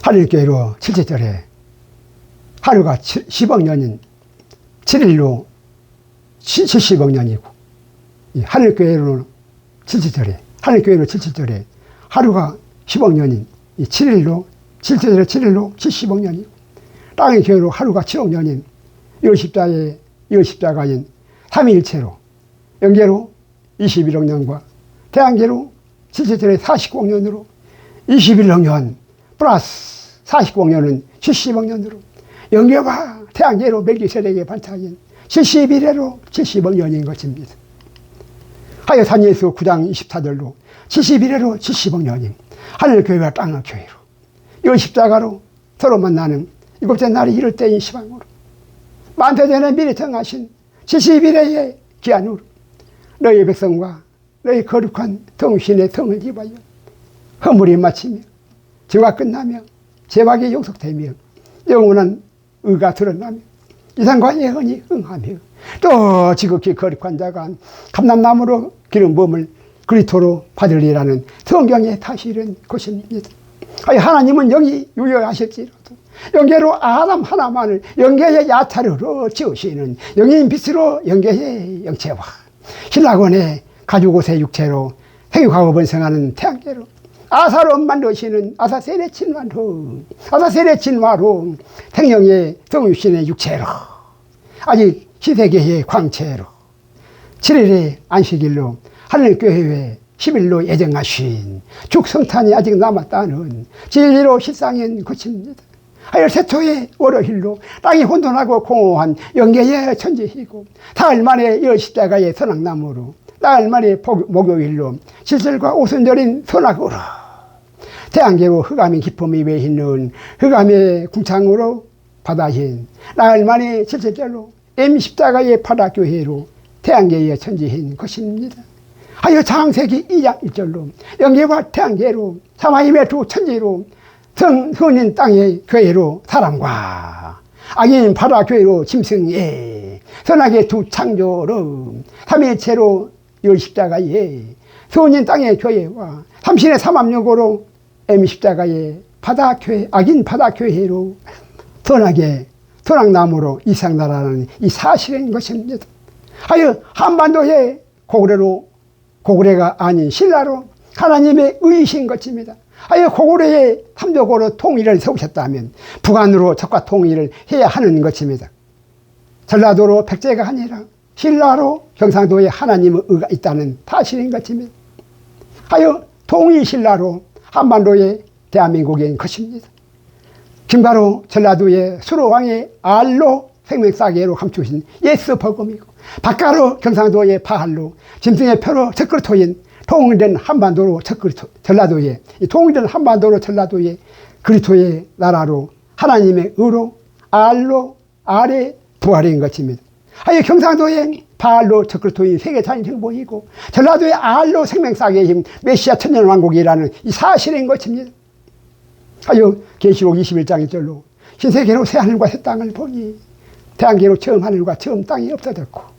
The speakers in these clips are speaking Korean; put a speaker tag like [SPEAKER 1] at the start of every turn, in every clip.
[SPEAKER 1] 하늘교회로 칠칠절에 하루가 10억 년인 7일로 70억 년이고, 하늘교회로 칠칠절에 하루가 10억 년인 7일로 70억 년이고, 땅의 교회로 하루가 7억 년인 이십자가인 삼위일체로 영계로 21억 년과 태양계로 칠칠절에 49억 년으로 21억 년 플러스 49억 년은 70억 년으로 영계와 태양계로 멜기세덱의 반차인 71회로 70억 년인 것입니다. 하여 산예수 9장 24절로 71회로 70억 년인 하늘교회와 땅의 교회로 이 십자가로 서로 만나는 일곱째 날이 이를 때인 시방으로 만태전에 미리 정하신 71회의 기한으로 너희 백성과 너희 거룩한 성신의 성을 입하여 허물이 마치며 죄가 끝나며 죄악이 용서되며 영원한 의가 드러나며 이상과 예언이 응하며 또 지극히 거룩한 자가 감람나무로 기름 부음을 그리스도로 받으리라는 성경의 사실은 것입니다. 하나님은 영이 유효하실지라도 영계로 아담 하나만을 영계의 야타르로 지으시는 영인 빛으로 영계의 영체와 신라곤의 가죽옷의 육체로 생육하고 번성하는 태양계로 아사로 만드시는 아사세레 진화로 생명의 성육신의 육체로 아직 시세계의 광채로 7일의 안식일로 하늘교회에 10일로 예정하신 죽성탄이 아직 남았다는 진리로 실상인 것입니다. 하여 세초의 월요일로 땅이 혼돈하고 공허한 영계의 천지이고 사흘 만에 십자가의 선악나무로 나흘 만에 목요일로 실절과 오순절인 선악으로 태양계로 흑암의 기쁨이 외있는 흑암의 궁창으로 바다인 나흘 만에 실절로 십자가의 바다교회로 태양계의 천지인 것입니다. 하여 창세기 2장 1절로 영계와 태양계로 사마임의 두 천지로 성은인 땅의 교회로 사람과 악인 바다 교회로 짐승에 선악의 두 창조로 삼위일체로 십자가에 선인 땅의 교회와 삼신의 삼합력으로 십자가의 바다 교회 악인 바다 교회로 선악의 선악나무로 이상나라는 이 사실인 것입니다. 하여 한반도의 고구려가 아닌 신라로 하나님의 의이신 것입니다. 하여 고구려의 삼족으로 통일을 세우셨다면 북한으로 적과 통일을 해야 하는 것입니다. 전라도로 백제가 아니라 신라로 경상도에 하나님의 의가 있다는 사실인 것입니다. 하여 통일 신라로 한반도의 대한민국인 것입니다. 김가로 전라도의 수로왕의 알로 생명사계로 감추신 예수 복음이고 박가로 경상도의 바할로 짐승의 표로 적그리스도인 통일된 한반도로 전라도에 통일된 한반도로 전라도의 그리스도의 나라로 하나님의 의로 알로 아래 부활인 것입니다. 하여 경상도의 바알로 적그리스도인 세계자인 행복이고 전라도의 알로 생명사계의 힘 메시아 천년왕국이라는 이 사실인 것입니다. 하여 계시록 21장 1절로 신세계로 새 하늘과 새 땅을 보니 태양계로 처음 하늘과 처음 땅이 없어졌고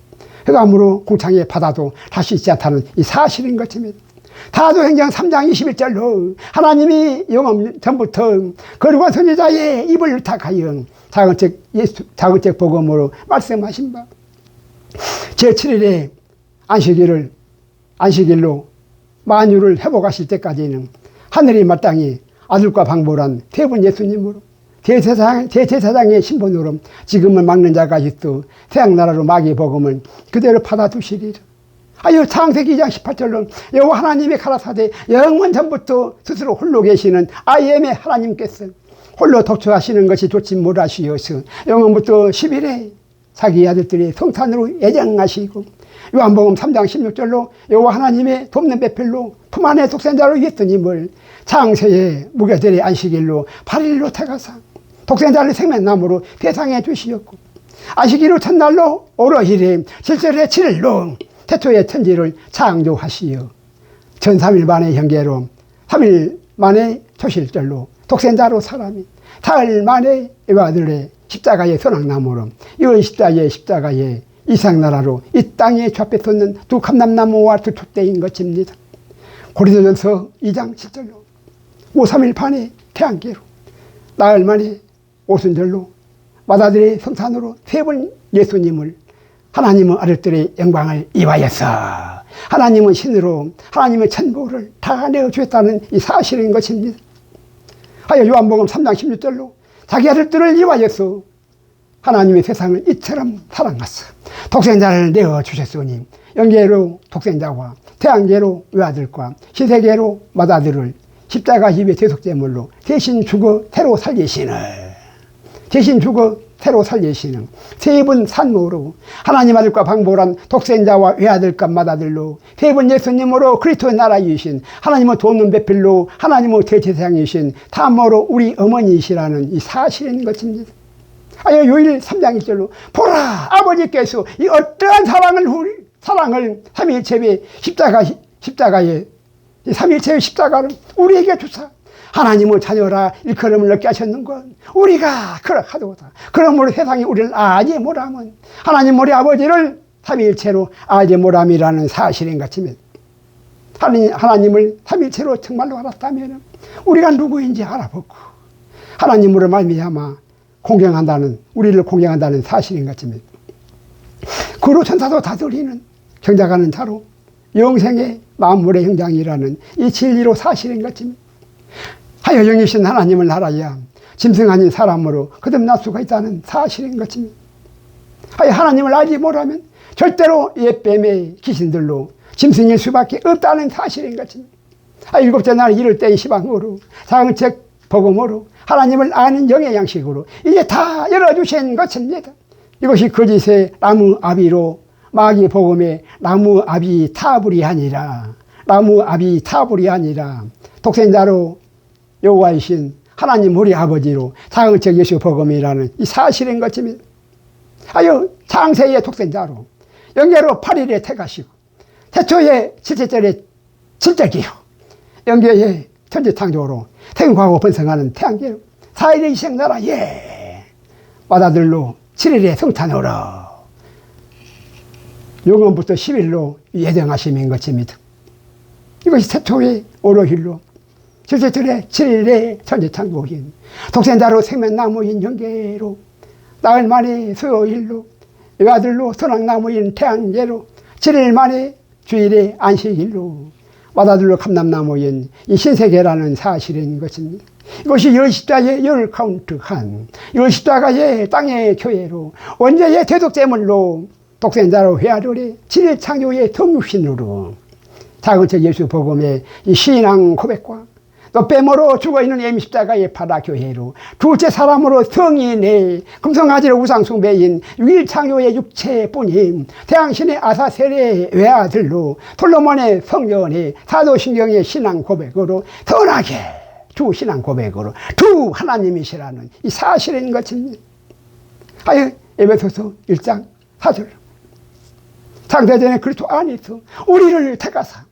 [SPEAKER 1] 흑암으로 궁창의 바다도 다시 있지 않다는 이 사실인 것입니다. 사도행전 3장 21절로 하나님이 영원 전부터 거룩한 선지자의 입을 의탁하여 작은책 복음으로 말씀하신 바 제7일에 안식일로 만유를 회복하실 때까지는 하늘이 마땅히 아들과 방보란 태분 예수님으로 제제사장의 신분으로 지금은 막는 자가 있어 태양나라로 마귀의 복음을 그대로 받아두시리라. 하여 창세기 2장 18절로 여호와 하나님의 가라사대 영원 전부터 스스로 홀로 계시는 아이엠의 하나님께서 홀로 독처하시는 것이 좋지 못하시어서 영원부터 10일에 자기 아들들이 성탄으로 예정하시고 요한복음 3장 16절로 여호와 하나님의 돕는 배필로 품 안에 독생자로 예수님을 창세의 무교절의 안식일로 8일로 택하사 독생자를 생명나무로 세상에 주시었고 안식일로 첫날로 오러힐에 실절의 7일로 태초의 천지를 창조하시어 전 3일 만의 형계로 3일 만의 초실절로 독생자로 사람이 사흘 만에 에바들의 십자가의 선악나무로 이 십자가의 이상나라로 이 땅에 좌표 솟는 두 감람나무와 두 촛대인 것입니다. 고린도전서 2장 7절로 5, 3일 반의 태양계로 나흘 만에 오순절로 마다들의 성산으로 세 번 예수님을 하나님은 아들들의 영광을 이와여서 하나님은 신으로 하나님의 천국을 다 내어주었다는 이 사실인 것입니다. 하여 요한복음 3장 16절로 자기 아들들을 이와여서 하나님의 세상을 이처럼 사랑하사 독생자를 내어주셨으니 영계로 독생자와 태양계로 외아들과 신세계로 맏아들을 십자가 입의 대속제물로 대신 죽어 새로 살리시는 세 분 산모로 하나님 아들과 방보란 독생자와 외아들과 맏아들로 세 분 예수님으로 그리스도의 나라이신 하나님의 돕는 배필로 하나님의 대제사장이신 탐모로 우리 어머니이시라는 이 사실인 것입니다. 하여 요일 3장 1절로 보라 아버지께서 이 어떠한 사랑을 삼위일체의 십자가에 이 삼위일체의 십자가를 우리에게 주사 하나님의 자녀라 일컬음을 얻게 하셨는 건 우리가 그렇하도다. 그러므로 세상이 우리를 알지 못하면 하나님 우리 아버지를 삼위일체로 알지 못함이라는 사실인 것입니다. 하나님을 삼위일체로 정말로 알았다면 우리가 누구인지 알아보고 하나님으로 말미암아 우리를 공경한다는 사실인 것입니다. 그로 천사도 다스리는 경작하는 자로 영생의 만물의 형장이라는 이 진리로 사실인 것입니다. 하여 영이신 하나님을 알아야 짐승 아닌 사람으로 거듭날 수가 있다는 사실인 것입니다. 하여 하나님을 알지 못하면 절대로 옛뱀의 귀신들로 짐승일 수밖에 없다는 사실인 것입니다. 일곱째 날 이를 때의 시방으로 장책 복음으로 하나님을 아는 영의 양식으로 이제 다 열어주신 것입니다. 이것이 거짓의 나무아비로 마귀 복음의 나무아비 타불이 아니라 독생자로 여호와이신 하나님 우리 아버지로 장책 예수 복음이라는 이 사실인 것입니다. 하여 창세의 독생자로 영계로 8일에 택하시고 태초에 7절에 7절기요 영계의 천지창조로 태음하고 번성하는 태양계로 4일의 이생나라에 맏아들로 7일에 성탄으로 영원부터 10일로 예정하심인 것입니다. 이것이 태초의 오로힐로 실제절에 7일에 천지창조인 독생자로 생명나무인 영계로 나흘 만에 수요일로 외아들로 선악나무인 태양계로 7일 만에 주일에 안식일로 맏아들로 감람나무인 이 신세계라는 사실인 것입니다. 이것이 열십자의 열 카운트한 열십자가의 땅의 교회로 원죄의 대속제물로 독생자로 회아들의 7일 창조의 성육신으로 자근책 예수 복음의 이 신앙 고백과 또 빼모로 죽어있는 예미십자가의 바다교회로 둘째 사람으로 성인의 금성아지로 우상숭배인 유일창조의 육체뿐인 태양신의 아사셀의 외아들로 솔로몬의 성전의 사도신경의 신앙 고백으로 선하게 두 신앙 고백으로 두 하나님이시라는 이 사실인 것입니다. 하여 에베소서 1장 4절 창세전에 그리스도 안에서 우리를 택하사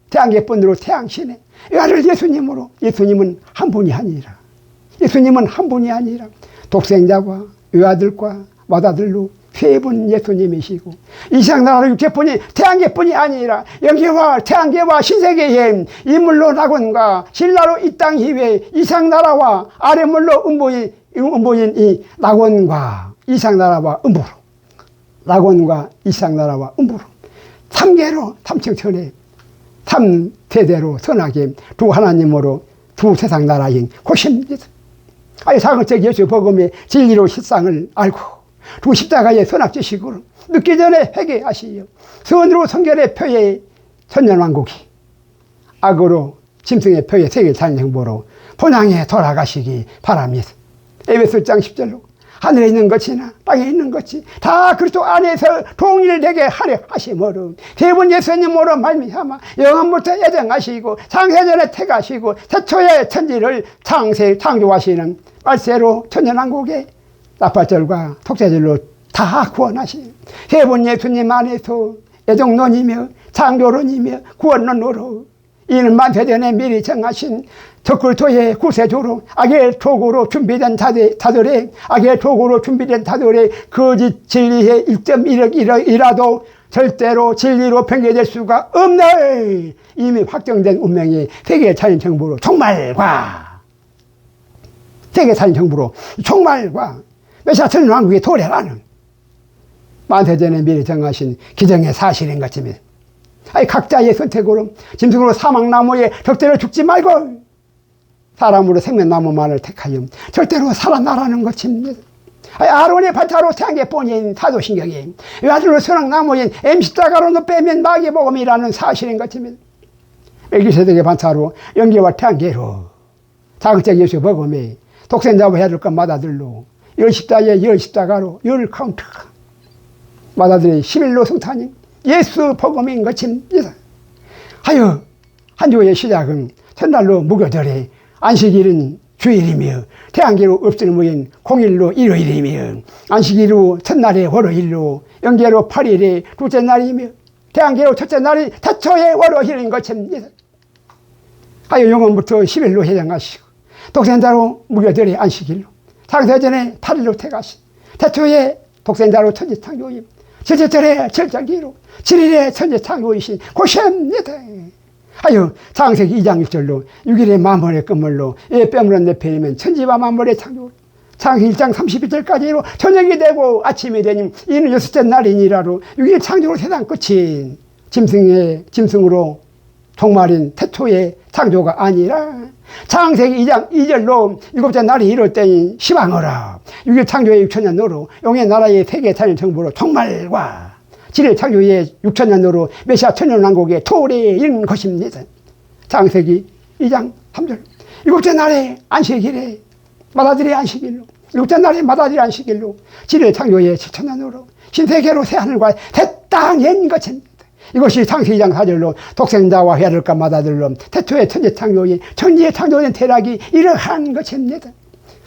[SPEAKER 1] 태양계분으로 태양신의 아들 예수님으로 예수님은 한 분이 아니라 독생자와 외아들과 맏아들로 세 분 예수님이시고 이 세상 나라로 육체뿐이 태양계뿐이 아니라 영계와 태양계와 신세계의 이물로 낙원과 신라로 이 땅 이외 이상 나라와 아래물로 음보인 이 낙원과 이상 나라와 음부로 삼계로 삼층천에 삼세대로 선하게 두 하나님으로 두 세상 나라인 곳입니다. 아예 사근책 예수 복음의 진리로 실상을 알고 두 십자가의 선악지식으로 늦기 전에 회개하시어 선으로 성결의 표의 천년왕국이 악으로 짐승의 표의 세계 잔행보로 본향에 돌아가시기 바랍니다. 에베소 1장 10절로 하늘에 있는 것이나 땅에 있는 것이 다 그리스도 안에서 통일되게 하려 하심으로 세 분 예수님으로 말미암아 영원부터 예정하시고 창세전에 택하시고 태초의 천지를 창조하시는 말세로 천년왕국의 나팔절과 속죄절로 다 구원하신 세 분 예수님 안에서 애정론이며 창조론이며 구원론으로 이는 만세전에 미리 정하신 적그리스도의 구세주로 악의 도구로 준비된 자들의 거짓 진리의 1.1억이라도 절대로 진리로 변개될 수가 없는 이미 확정된 운명이 세계 자연 정보로 종말과 세계사인 정부로 종말과 메시아 천년왕국의 도래라는 만세전에 미리 정하신 기정의 사실인 것입니다. 아니, 각자의 선택으로 짐승으로 사망나무에 적대로 죽지 말고 사람으로 생명나무만을 택하여 절대로 살아나라는 것입니다. 아론의 반차로 태양계 본인 사도신경이 아들로 선악나무인 엠십자가로 빼면 마귀복음이라는 사실인 것입니다. 멜기세덱의 반차로 영계와 태양계로 자극적 예수 복음이 독생자와 해야 될 것마다 들로 열 십자에 열 십자가로 열 카운트 마다들의 11로 성탄인 예수 복음인 것입니다. 하여 한 주의 시작은 첫날로 무교절에 안식일은 주일이며 태양계로 없을 무인 공일로 일요일이며 안식일로 첫날에 월요일로 영계로 8일에 둘째 날이며 태양계로 첫째 날이 태초의 월요일인 것입니다. 하여 영원부터 10일로 해정하시고 독생자로 무교절에 안식일로 창세전에 8일로 태가신 태초의 독생자로 천지창조임 첫째절에 절절기로 7일에 천지창조이신 고시입니다. 하여 창세기 2장 6절로 6일의 만물의 끝물로 뼈물은 내펴이면 천지와 만물의 창조 창세기 1장 32절까지로 저녁이 되고 아침이 되니 이는 여섯째 날이니라로 6일 창조로 세상 끝인 짐승으로 종말인 태초의 창조가 아니라 창세기 2장 2절로 일곱째 날이 이럴 때인 시방어라 6일 창조의 6천년으로 용의 나라의 세계 찬일 정부로 종말과 7일 창조의 6천년으로 메시아 천년왕국의 토래인 것입니다. 창세기 2장 3절 일곱째 날에 안식일에 마다들의 안식일로 일곱째 날에 마다들의 안식일로 7일 창조의 7천년으로 신세계로 새하늘과 새 땅인 것입니다. 이것이 창세기 2장 4절로 독생자와 해야 될 것마다들로 태초의 천지 창조인 천지의 창조된 대략이 이러한 것입니다.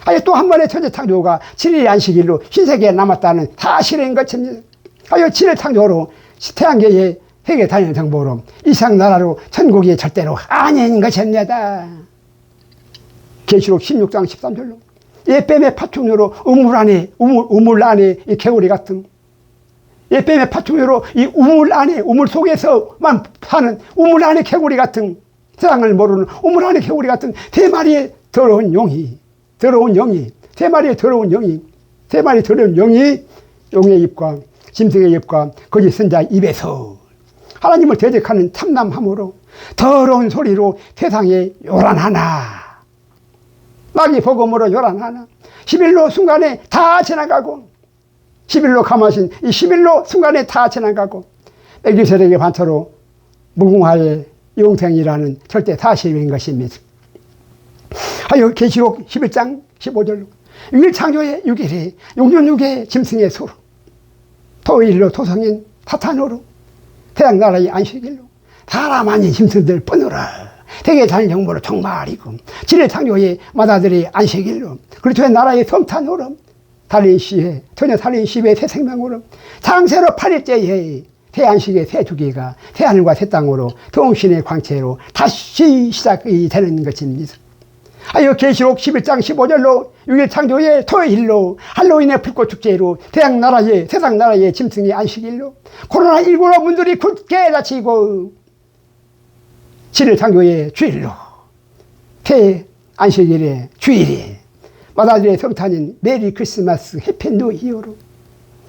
[SPEAKER 1] 아예 또 한 번의 천지 창조가 7일 안식일로 신세계에 남았다는 사실인 것입니다. 아예 7일 창조로 태양계의 세계 다니는 정보로 이상나라로 천국이 절대로 아닌 것입니다. 계시록 16장 13절로 예뱀의 파충류로 우물 안에 이 개구리 같은 예뱀의 파충류로 이 우물 안에 우물 속에서만 사는 우물 안에 개구리 같은 세상을 모르는 우물 안에 개구리 같은 세 마리의 더러운 영이 세 마리의 더러운 영이 용의 입과 짐승의 입과 거짓 선자 입에서 하나님을 대적하는 참남함으로 더러운 소리로 세상에 요란하나 마귀 복음으로 요란하나 11로 순간에 다 지나가고 11로 감하신 이 11로 순간에 다 지나가고 멜기세덱의 반차로 무궁화의 영생이라는 절대 사실인 것입니다. 하여 계시록 11장 15절로 6일 창조의 6일에 용존육의 짐승의 수로 토일로 토성인 사탄으로 태양나라의 안식일로 사람 아닌 짐승들 뿐으로 세계 자연 정보로 종말이고 7일 창조의 마다들의 안식일로 그리스도의 나라의 성탄으로 살인시에 전혀 살인시의 새 생명으로 창세로 8일째에 새 안식의 새 주기가 새 하늘과 새 땅으로 동신의 광채로 다시 시작이 되는 것입니다. 하여 계시록 11장 15절로 6일 창조의 토요일로 할로윈의 불꽃축제로 태양나라의 세상나라의 짐승의 안식일로 코로나19로 문들이 굳게 닫히고 7일 창조의 주일로 새 안식일의 주일이 마다들의 성탄인 메리 크리스마스 해피 뉴 이어로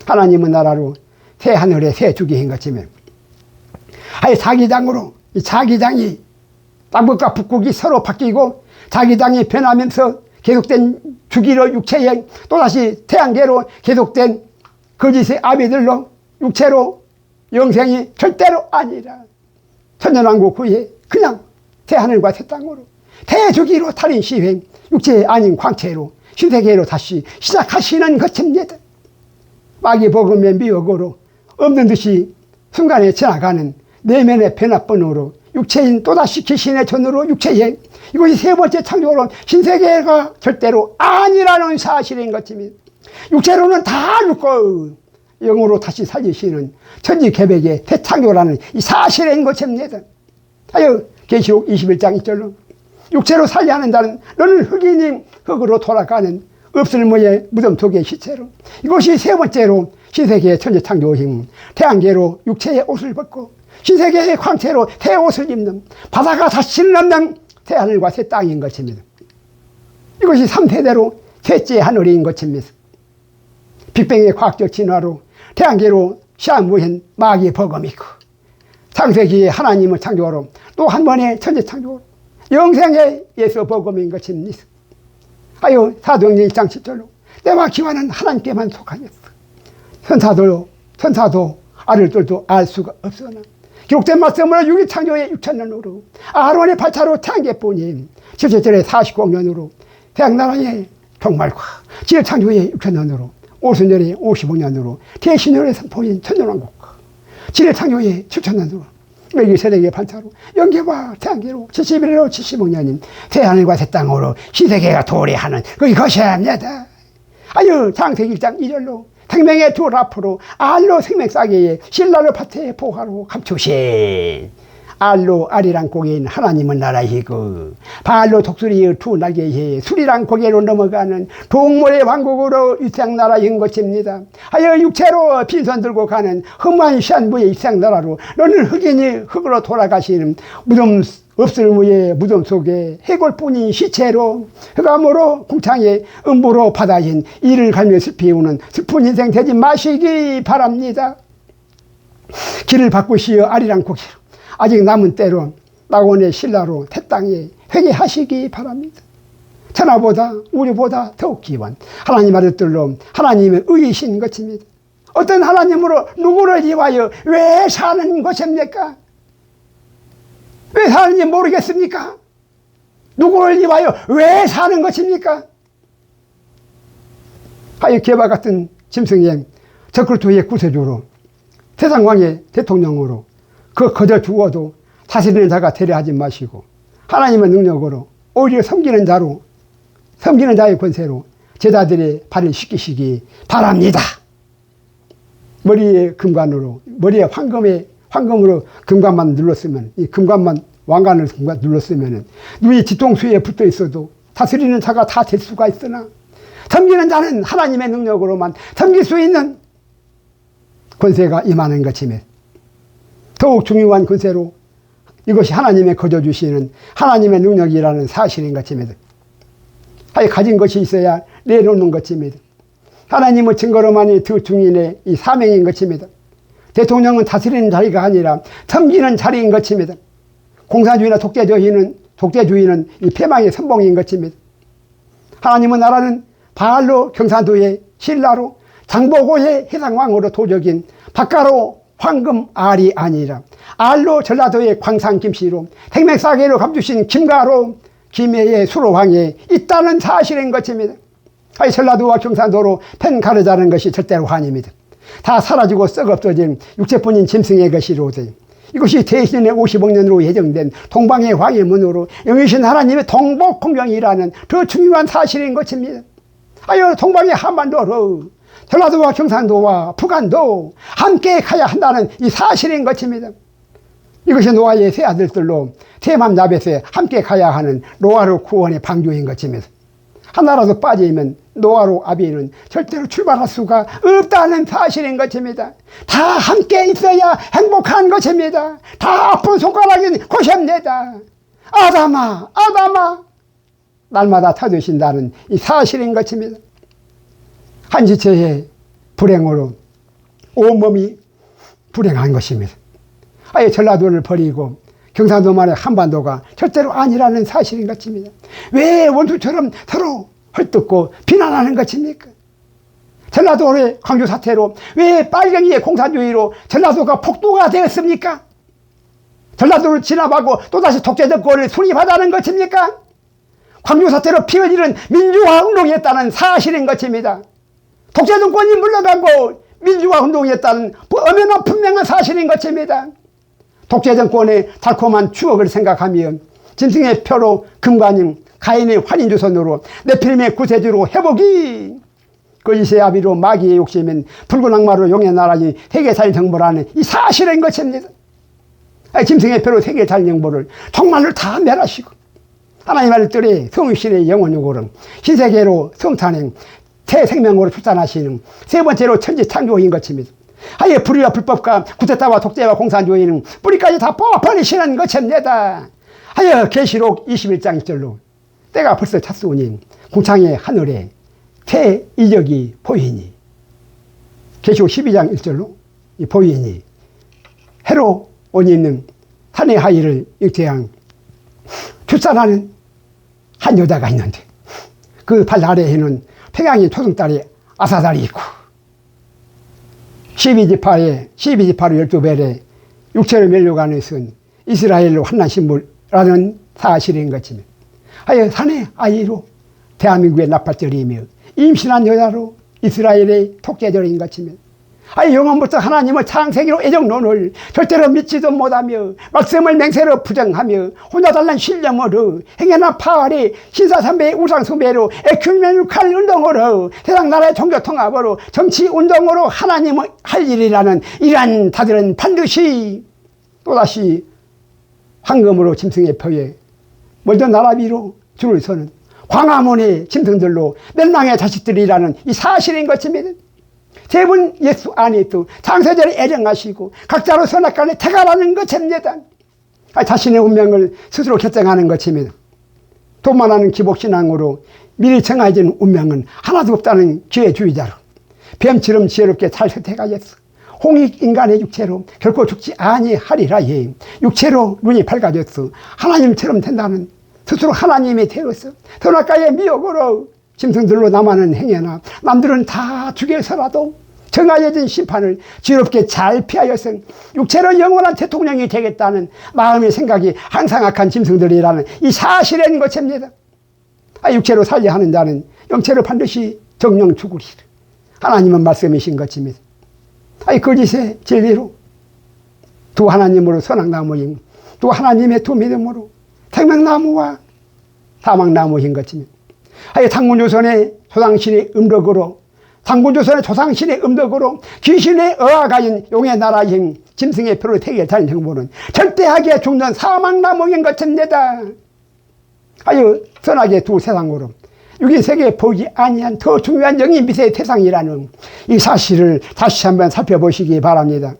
[SPEAKER 1] 하나님의 나라로 새 하늘의 새 주기인 것이면 하여 자기장으로 이 자기장이 남북과 북극이 서로 바뀌고 자기장이 변하면서 계속된 주기로 육체에 또다시 태양계로 계속된 거짓의 아비들로 육체로 영생이 절대로 아니라 천년왕국 후에 그냥 새하늘과 새 땅으로 대주기로 탈인 시행 육체 아닌 광채로 신세계로 다시 시작하시는 것입니다. 마귀 복음의 미혹으로 없는 듯이 순간에 지나가는 내면의 변화번호로 육체인 또다시 귀신의 전으로 육체에 이것이 세 번째 창조로 신세계가 절대로 아니라는 사실인 것입니다. 육체로는 다 죽고 영으로 다시 살리시는 천지개벽의 대창조라는 이 사실인 것입니다. 하여 계시록 21장 2절로 육체로 살려하는 자는 너는 흑인인 흑으로 돌아가는 없을무의 무덤 속의 시체로 이것이 세 번째로 신세계의 천지창조임 태양계로 육체의 옷을 벗고 신세계의 광채로 새 옷을 입는 바다가 다시는 없는 새 하늘과 새 땅인 것입니다. 이것이 3세대로 셋째 하늘인 것입니다. 빅뱅의 과학적 진화로 태양계로 시한무현 마귀의 버금이고 창세기에 하나님을 창조하러 또 한 번의 천재 창조로 영생의 예수 버금인 것입니다. 아유 사도행전 1장 10절로 때와 기와는 하나님께만 속하였어. 천사도 아들들도 알 수가 없으나 기록된 말씀으로 유기 창조의 6천년으로 아론의 발차로 태양계뿐인 17절의 49년으로 태양나라의 종말과 지혜 창조의 6천년으로 오순절의 55년으로 대신년의 선포인 천년왕국과 지혜 창조의 7천년으로 매기 세력의 반차로 영계와 태양계로 71로 75년인 새하늘과 새 땅으로 신세계가 도래하는 그것입니다. 아유 창세기 1장 2절로 생명의 둘 앞으로 알로 생명싸개에 신라로 밭에 보화로 감추신 알로 아리랑 고개인 하나님은 나라이고 발로 독수리의 두 날개에 수리랑 고개로 넘어가는 동물의 왕국으로 이상나라인 것입니다. 하여 육체로 빈손 들고 가는 험한 시한부의 이상나라로 너는 흑인이 흙으로 돌아가시는 무덤 없을 무의 무덤 속에 해골뿐인 시체로 흑암으로 궁창에 음부로 바다인 이를 갈며 슬피 우는 슬픈 인생 되지 마시기 바랍니다. 길을 바꾸시어 아리랑 고개로 아직 남은 때로 낙원의 신라로 태 땅에 회개하시기 바랍니다. 천하보다 우리보다 더욱 기원 하나님 아들들로 하나님의 의이신 것입니다. 어떤 하나님으로 누구를 위하여 왜 사는 것입니까? 왜 사는지 모르겠습니까? 누구를 위하여 왜 사는 것입니까? 하여 개와 같은 짐승의 적그리스도의 구세주로 세상왕의 대통령으로 그 거저 죽어도 다스리는 자가 되려 하지 마시고 하나님의 능력으로 오히려 섬기는 자의 권세로 제자들의 발을 씻기시기 바랍니다. 머리에 금관으로 머리에 황금으로 금관만 눌렀으면 이 금관만 왕관을 눌렀으면 눈이 뒤통수에 붙어 있어도 다스리는 자가 다 될 수가 있으나 섬기는 자는 하나님의 능력으로만 섬길 수 있는 권세가 임하는 것이며 더욱 중요한 권세로 이것이 하나님의 거저 주시는 하나님의 능력이라는 사실인 것입니다. 하여 가진 것이 있어야 내놓는 것입니다. 하나님의 증거로만이 그 중인의 이 사명인 것입니다. 대통령은 다스리는 자리가 아니라 섬기는 자리인 것입니다. 공산주의나 독재주의는 이 패망의 선봉인 것입니다. 하나님의 나라는 바알로 경산도의 신라로 장보고의 해상왕으로 도적인 박가로 황금 알이 아니라 알로 전라도의 광산 김씨로 생명싸개로 감주신 김가로 김해의 수로왕에 있다는 사실인 것입니다. 아니 전라도와 경산도로 펜 가르자는 것이 절대로 아닙니다. 다 사라지고 썩 없어진 육체뿐인 짐승의 것이로되 이것이 대신의 50억년으로 예정된 동방의 왕의 문으로 영이신 하나님의 동복공경이라는 더 중요한 사실인 것입니다. 아유 동방의 한반도로 전라도와 경상도와 북한도 함께 가야 한다는 이 사실인 것입니다. 이것이 노아의 세 아들들로 세맘 야벳에 함께 가야 하는 노아로 구원의 방주인 것입니다. 하나라도 빠지면 노아로 아비는 절대로 출발할 수가 없다는 사실인 것입니다. 다 함께 있어야 행복한 것입니다. 다 아픈 손가락인 것입니다. 아담아 날마다 찾으신다는 이 사실인 것입니다. 한지체의 불행으로 온몸이 불행한 것입니다. 아예 전라도를 버리고 경상도만의 한반도가 절대로 아니라는 사실인 것입니다. 왜 원수처럼 서로 헐뜯고 비난하는 것입니까? 전라도의 광주 사태로 왜 빨갱이의 공산주의로 전라도가 폭도가 되었습니까? 전라도를 진압하고 또다시 독재 정권을 수립하자는 것입니까? 광주 사태로 피 흘리는 민주화 운동이었다는 사실인 것입니다. 독재 정권이 물러가고 민주화 운동이었다는 엄연한 분명한 사실인 것입니다. 독재 정권의 달콤한 추억을 생각하면 짐승의 표로 금관인 가인의 환인주선으로 네피림의 구세주로 회복이 거짓의 아비로 마귀의 욕심인 붉은 악마로 용의 나라니 세계살 정보라는 이 사실인 것입니다. 짐승의 표로 세계살 정보를 정말로 다 멸하시고 하나님 아들들이 성신의 영원요구를 신세계로 성탄행 새 생명으로 출산하시는 세 번째로 천지 창조인 것입니다. 아예 불의와 불법과 구태타와 독재와 공산주의는 뿌리까지 다 뽑아버리시는 것입니다. 하여 계시록 21장 1절로 때가 벌써 찼으니 궁창의 하늘에 태이적이 보이니, 계시록 12장 1절로 보이니, 해로 옷 입는 산의 하이를 잉태한 출산하는 한 여자가 있는데, 그 발 아래에는 평양의 초승달이 아사달이 있고, 12지파로 12벨에 육체를 멸류관에 쓴 이스라엘로 환난 신부라는 사실인 것이며, 하여 산의 아이로 대한민국의 나팔절이며 임신한 여자로 이스라엘의 독재절인 것이며, 아니 영원부터 하나님의 창세기로 애정론을 절대로 믿지도 못하며 말씀을 맹세로 부정하며 혼자 달란 신념으로 행여나 파월이 신사삼배의 우상숭배로 에큐메니칼 운동으로 세상 나라의 종교통합으로 정치운동으로 하나님의 할 일이라는 이러한 자들은 반드시 또다시 황금으로 짐승의 표에 멀던 나라 위로 줄을 서는 광화문의 짐승들로 멸망의 자식들이라는 이 사실인 것입니다. 세 분 예수 안에 또 창세전에 애정하시고 각자로 선악간에 태가라는 것입니다. 자신의 운명을 스스로 결정하는 것입니다. 도만하는 기복신앙으로 미리 정해진 운명은 하나도 없다는 기회주의자로 뱀처럼 지혜롭게 잘 선택하였어. 홍익인간의 육체로 결코 죽지 아니하리라. 육체로 눈이 밝아졌어. 하나님처럼 된다는 스스로 하나님이 되었어. 선악과의 미혹으로 짐승들로 남아는 행여나 남들은 다 죽여서라도 정하여진 심판을 지혜롭게 잘 피하여서 육체로 영원한 대통령이 되겠다는 마음의 생각이 항상 악한 짐승들이라는 이 사실인 것입니다. 육체로 살려 하는 자는 영체로 반드시 정령 죽으리라. 하나님은 말씀이신 것입니다. 거짓의 진리로 두 하나님으로 선악나무인 두 하나님의 두 믿음으로 생명나무와 사망나무인 것입니다. 당군조선의 조상신의 음덕으로 당군조선의 조상신의 음덕으로 귀신의 어아가인 용의 나라인 짐승의 표를 태게 다닌 정보는 절대하게 죽는 사망나무인 것입니다. 선악의 두 세상으로 육인 세계에 보이지 아니한 더 중요한 영인 빛의 태상이라는 이 사실을 다시 한번 살펴보시기 바랍니다.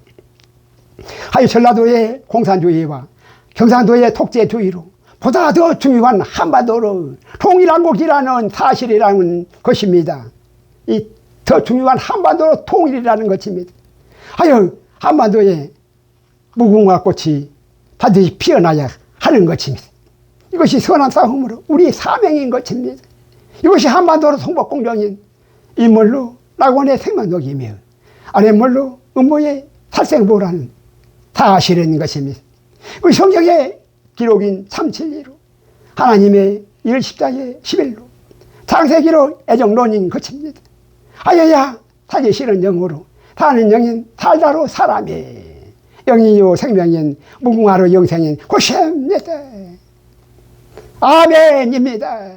[SPEAKER 1] 전라도의 공산주의와 경상도의 독재주의로 보다 더 중요한 한반도로 통일한국이라는 사실이라는 것입니다. 이 더 중요한 한반도로 통일이라는 것입니다. 한반도에 무궁화 꽃이 반드시 피어나야 하는 것입니다. 이것이 선한 싸움으로 우리의 사명인 것입니다. 이것이 한반도로 송복공정인 인물로 낙원의 생명력이며 아랫물로 음모의 살생부라는 사실인 것입니다. 우리 성경의 기록인 372로 하나님의 일 십자의 11로 창세기로 애정론인 것입니다. 살기 싫은 영으로 사는 영인 살다로 사람이 영이요 생명인 무궁화로 영생인 고십니다. 아멘입니다.